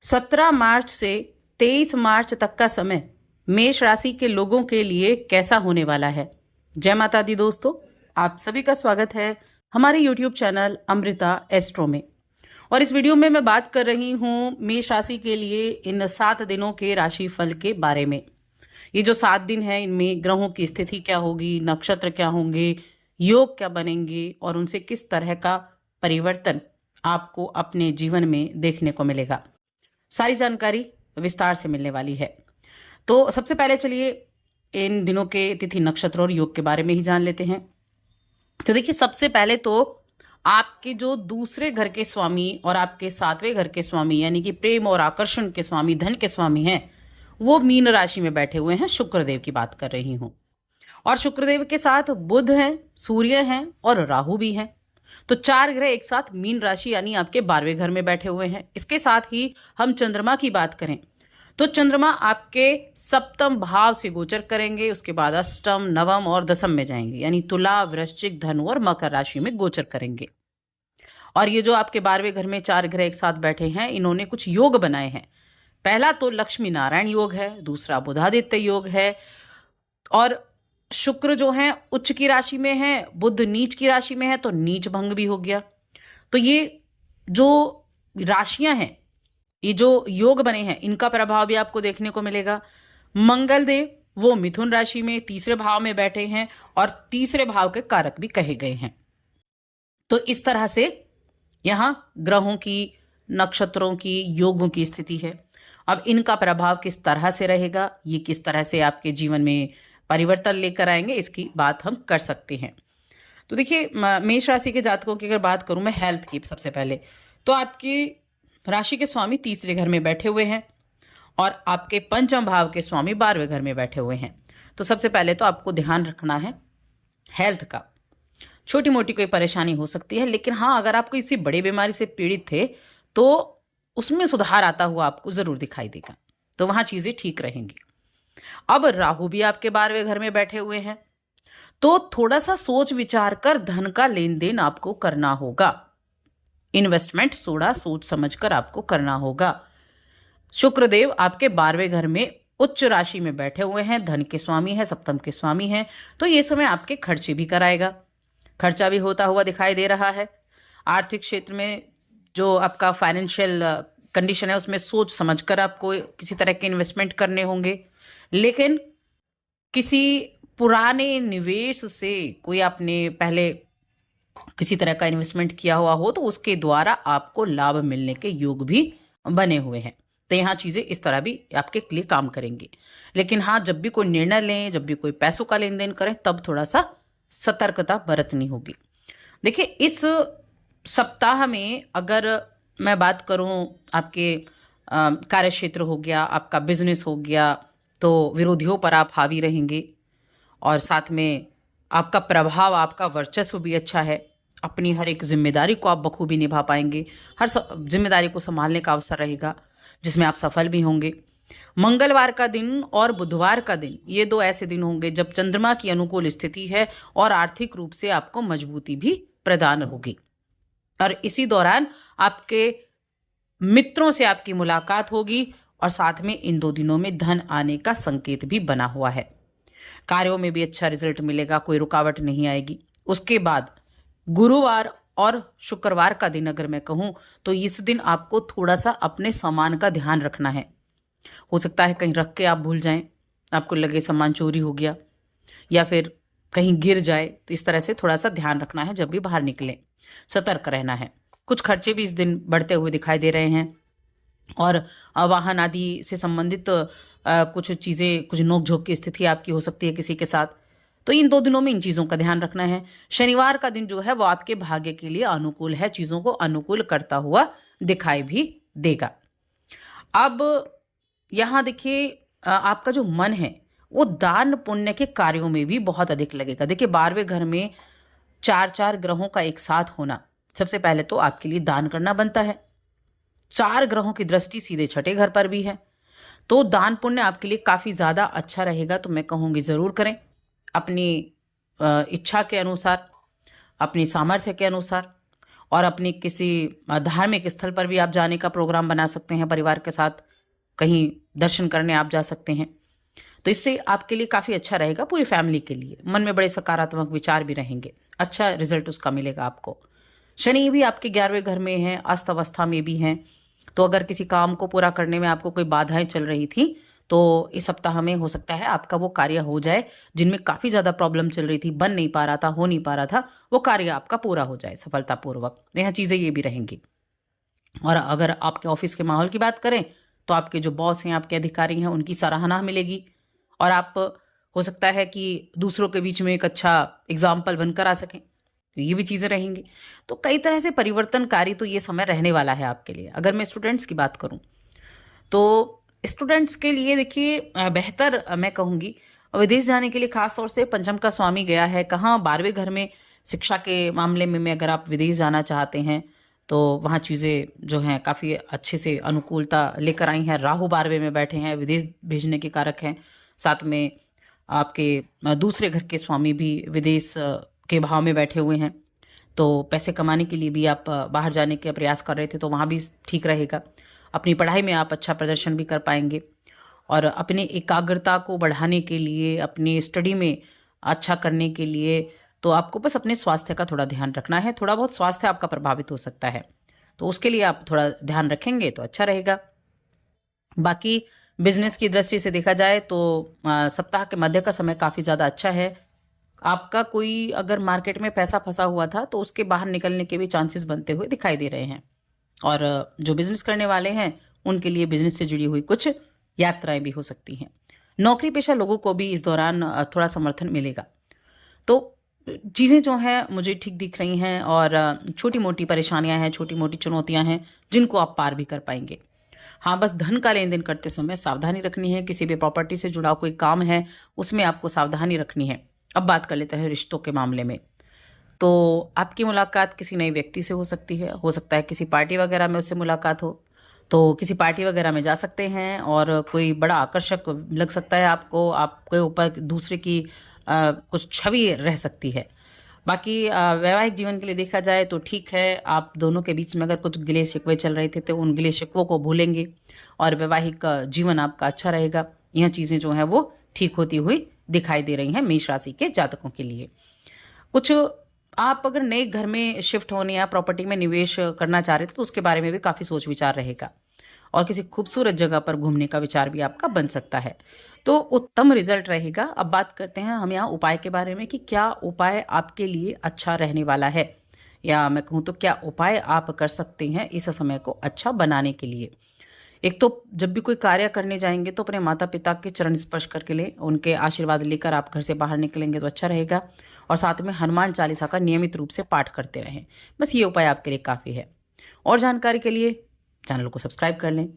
17 मार्च से 23 मार्च तक का समय मेष राशि के लोगों के लिए कैसा होने वाला है। जय माता दी दोस्तों, आप सभी का स्वागत है हमारे YouTube चैनल अमृता एस्ट्रो में। और इस वीडियो में मैं बात कर रही हूँ मेष राशि के लिए इन 7 दिनों के राशि फल के बारे में। ये जो 7 दिन है इनमें ग्रहों की स्थिति क्या होगी, नक्षत्र क्या होंगे, योग क्या बनेंगे और उनसे किस तरह का परिवर्तन आपको अपने जीवन में देखने को मिलेगा, सारी जानकारी विस्तार से मिलने वाली है। तो सबसे पहले चलिए इन दिनों के तिथि नक्षत्र और योग के बारे में ही जान लेते हैं। तो देखिए, सबसे पहले तो आपके जो दूसरे घर के स्वामी और आपके 7वें घर के स्वामी यानी कि प्रेम और आकर्षण के स्वामी, धन के स्वामी हैं, वो मीन राशि में बैठे हुए हैं। शुक्रदेव की बात कर रही हूं। और शुक्रदेव के साथ बुध हैं, सूर्य हैं और राहु भी हैं। तो 4 ग्रह एक साथ मीन राशि यानी आपके 12वें घर में बैठे हुए हैं। इसके साथ ही हम चंद्रमा की बात करें तो चंद्रमा आपके 7वें भाव से गोचर करेंगे, उसके बाद अष्टम, नवम और दशम में जाएंगे, यानी तुला, वृश्चिक, धनु और मकर राशि में गोचर करेंगे। और ये जो आपके 12वें घर में 4 ग्रह एक साथ बैठे हैं, इन्होंने कुछ योग बनाए हैं। पहला तो लक्ष्मी नारायण योग है, दूसरा बुधादित्य योग है, और शुक्र जो है उच्च की राशि में है, बुध नीच की राशि में है, तो नीच भंग भी हो गया। तो ये जो राशियां हैं, ये जो योग बने हैं, इनका प्रभाव भी आपको देखने को मिलेगा। मंगल देव वो मिथुन राशि में 3रे भाव में बैठे हैं और 3रे भाव के कारक भी कहे गए हैं। तो इस तरह से यहां ग्रहों की, नक्षत्रों की, योगों की स्थिति है। अब इनका प्रभाव किस तरह से रहेगा, ये किस तरह से आपके जीवन में परिवर्तन लेकर आएंगे, इसकी बात हम कर सकते हैं। तो देखिए, मेष राशि के जातकों की अगर बात करूं मैं हेल्थ की, सबसे पहले तो आपकी राशि के स्वामी 3रे घर में बैठे हुए हैं और आपके 5वें भाव के स्वामी 12वें घर में बैठे हुए हैं। तो सबसे पहले तो आपको ध्यान रखना है हेल्थ का। छोटी मोटी कोई परेशानी हो सकती है, लेकिन हाँ, अगर आप किसी बड़ी बीमारी से पीड़ित थे तो उसमें सुधार आता हुआ आपको जरूर दिखाई देगा, तो वहां चीजें ठीक रहेंगी। अब राहु भी आपके 12वें घर में बैठे हुए हैं, तो थोड़ा सा सोच विचार कर धन का लेन देन आपको करना होगा। इन्वेस्टमेंट थोड़ा सोच समझकर आपको करना होगा। शुक्रदेव आपके 12वें घर में उच्च राशि में बैठे हुए हैं, धन के स्वामी हैं, सप्तम के स्वामी हैं, तो ये समय आपके खर्चे भी कराएगा। खर्चा भी होता हुआ दिखाई दे रहा है। आर्थिक क्षेत्र में जो आपका फाइनेंशियल कंडीशन है, उसमें सोच समझकर आपको किसी तरह के इन्वेस्टमेंट करने होंगे। लेकिन किसी पुराने निवेश से कोई आपने पहले किसी तरह का इन्वेस्टमेंट किया हुआ हो, तो उसके द्वारा आपको लाभ मिलने के योग भी बने हुए हैं। तो यहाँ चीजें इस तरह भी आपके लिए काम करेंगी। लेकिन हाँ, जब भी कोई निर्णय लें, जब भी कोई पैसों का लेन देन करें, तब थोड़ा सा सतर्कता बरतनी होगी। देखिए, इस सप्ताह में अगर मैं बात करूं, आपके कार्य क्षेत्र हो गया, आपका बिजनेस हो गया, तो विरोधियों पर आप हावी रहेंगे और साथ में आपका प्रभाव, आपका वर्चस्व भी अच्छा है। अपनी हर एक जिम्मेदारी को आप बखूबी निभा पाएंगे। हर जिम्मेदारी को संभालने का अवसर रहेगा जिसमें आप सफल भी होंगे। मंगलवार का दिन और बुधवार का दिन, ये 2 ऐसे दिन होंगे जब चंद्रमा की अनुकूल स्थिति है और आर्थिक रूप से आपको मजबूती भी प्रदान होगी। और इसी दौरान आपके मित्रों से आपकी मुलाकात होगी और साथ में इन 2 दिनों में धन आने का संकेत भी बना हुआ है। कार्यों में भी अच्छा रिजल्ट मिलेगा, कोई रुकावट नहीं आएगी। उसके बाद गुरुवार और शुक्रवार का दिन अगर मैं कहूं, तो इस दिन आपको थोड़ा सा अपने सामान का ध्यान रखना है। हो सकता है कहीं रख के आप भूल जाएं, आपको लगे सामान चोरी हो गया या फिर कहीं गिर जाए, तो इस तरह से थोड़ा सा ध्यान रखना है। जब भी बाहर निकलें सतर्क रहना है। कुछ खर्चे भी इस दिन बढ़ते हुए दिखाई दे रहे हैं और वाहन आदि से संबंधित कुछ चीज़ें, कुछ नोकझोंक की स्थिति आपकी हो सकती है किसी के साथ। तो इन 2 दिनों में इन चीज़ों का ध्यान रखना है। शनिवार का दिन जो है वो आपके भाग्य के लिए अनुकूल है, चीज़ों को अनुकूल करता हुआ दिखाई भी देगा। अब यहाँ देखिए, आपका जो मन है वो दान पुण्य के कार्यों में भी बहुत अधिक लगेगा। देखिए, 12वें घर में 4 ग्रहों का एक साथ होना, सबसे पहले तो आपके लिए दान करना बनता है। 4 ग्रहों की दृष्टि सीधे 6ठे घर पर भी है, तो दान पुण्य आपके लिए काफ़ी ज़्यादा अच्छा रहेगा। तो मैं कहूँगी ज़रूर करें, अपनी इच्छा के अनुसार, अपनी सामर्थ्य के अनुसार। और अपनी किसी धार्मिक स्थल पर भी आप जाने का प्रोग्राम बना सकते हैं, परिवार के साथ कहीं दर्शन करने आप जा सकते हैं। तो इससे आपके लिए काफ़ी अच्छा रहेगा, पूरी फैमिली के लिए। मन में बड़े सकारात्मक विचार भी रहेंगे, अच्छा रिजल्ट उसका मिलेगा आपको। शनि भी आपके 11वें घर में है, अस्त अवस्था में भी हैं, तो अगर किसी काम को पूरा करने में आपको कोई बाधाएं चल रही थी तो इस सप्ताह में हो सकता है आपका वो कार्य हो जाए। जिनमें काफ़ी ज़्यादा प्रॉब्लम चल रही थी, बन नहीं पा रहा था, हो नहीं पा रहा था, वो कार्य आपका पूरा हो जाए सफलतापूर्वक। यह चीज़ें ये भी रहेंगी। और अगर आपके ऑफिस के माहौल की बात करें तो आपके जो बॉस हैं, आपके अधिकारी हैं, उनकी सराहना मिलेगी और आप हो सकता है कि दूसरों के बीच में एक अच्छा एग्जाम्पल बनकर आ सकें। तो ये भी चीज़ें रहेंगी। तो कई तरह से परिवर्तनकारी तो ये समय रहने वाला है आपके लिए। अगर मैं स्टूडेंट्स की बात करूं तो स्टूडेंट्स के लिए देखिए बेहतर मैं कहूँगी विदेश जाने के लिए। खास तौर से पंचम का स्वामी गया है कहाँ, 12वें घर में। शिक्षा के मामले में अगर आप विदेश जाना चाहते हैं तो वहाँ चीज़ें जो हैं काफ़ी अच्छे से अनुकूलता लेकर आई हैं। राहु 12वें में बैठे हैं, विदेश भेजने के कारक हैं। साथ में आपके दूसरे घर के स्वामी भी विदेश के भाव में बैठे हुए हैं, तो पैसे कमाने के लिए भी आप बाहर जाने के प्रयास कर रहे थे तो वहाँ भी ठीक रहेगा। अपनी पढ़ाई में आप अच्छा प्रदर्शन भी कर पाएंगे और अपने एकाग्रता को बढ़ाने के लिए, अपनी स्टडी में अच्छा करने के लिए तो आपको बस अपने स्वास्थ्य का थोड़ा ध्यान रखना है। थोड़ा बहुत स्वास्थ्य आपका प्रभावित हो सकता है, तो उसके लिए आप थोड़ा ध्यान रखेंगे तो अच्छा रहेगा। बाकी बिजनेस की दृष्टि से देखा जाए तो सप्ताह के मध्य का समय काफ़ी ज़्यादा अच्छा है। आपका कोई अगर मार्केट में पैसा फंसा हुआ था तो उसके बाहर निकलने के भी चांसेस बनते हुए दिखाई दे रहे हैं। और जो बिजनेस करने वाले हैं उनके लिए बिजनेस से जुड़ी हुई कुछ यात्राएं भी हो सकती हैं। नौकरी पेशा लोगों को भी इस दौरान थोड़ा समर्थन मिलेगा। तो चीज़ें जो हैं मुझे ठीक दिख रही हैं और छोटी मोटी परेशानियां हैं, छोटी मोटी चुनौतियां हैं जिनको आप पार भी कर पाएंगे। हाँ, बस धन का लेन देन करते समय सावधानी रखनी है। किसी भी प्रॉपर्टी से जुड़ा कोई काम है उसमें आपको सावधानी रखनी है। अब बात कर लेते हैं रिश्तों के मामले में। तो आपकी मुलाकात किसी नए व्यक्ति से हो सकती है, हो सकता है किसी पार्टी वगैरह में उससे मुलाकात हो, तो किसी पार्टी वगैरह में जा सकते हैं और कोई बड़ा आकर्षक लग सकता है आपको, आपके ऊपर दूसरे की कुछ छवि रह सकती है। बाकी वैवाहिक जीवन के लिए देखा जाए तो ठीक है, आप दोनों के बीच में अगर कुछ गिले शिकवे चल रहे थे तो उन गिले शिकवों को भूलेंगे और वैवाहिक जीवन आपका अच्छा रहेगा। यह चीज़ें जो हैं वो ठीक होती हुई दिखाई दे रही हैं मेष राशि के जातकों के लिए। कुछ आप अगर नए घर में शिफ्ट होने या प्रॉपर्टी में निवेश करना चाह रहे थे तो उसके बारे में भी काफ़ी सोच विचार रहेगा और किसी खूबसूरत जगह पर घूमने का विचार भी आपका बन सकता है, तो उत्तम रिजल्ट रहेगा। अब बात करते हैं हम यहाँ उपाय के बारे में कि क्या उपाय आपके लिए अच्छा रहने वाला है, या मैं कहूँ तो क्या उपाय आप कर सकते हैं इस समय को अच्छा बनाने के लिए। एक तो जब भी कोई कार्य करने जाएंगे तो अपने माता पिता के चरण स्पर्श करके लें, उनके आशीर्वाद लेकर आप घर से बाहर निकलेंगे तो अच्छा रहेगा। और साथ में हनुमान चालीसा का नियमित रूप से पाठ करते रहें। बस ये उपाय आपके लिए काफ़ी है। और जानकारी के लिए चैनल को सब्सक्राइब कर लें।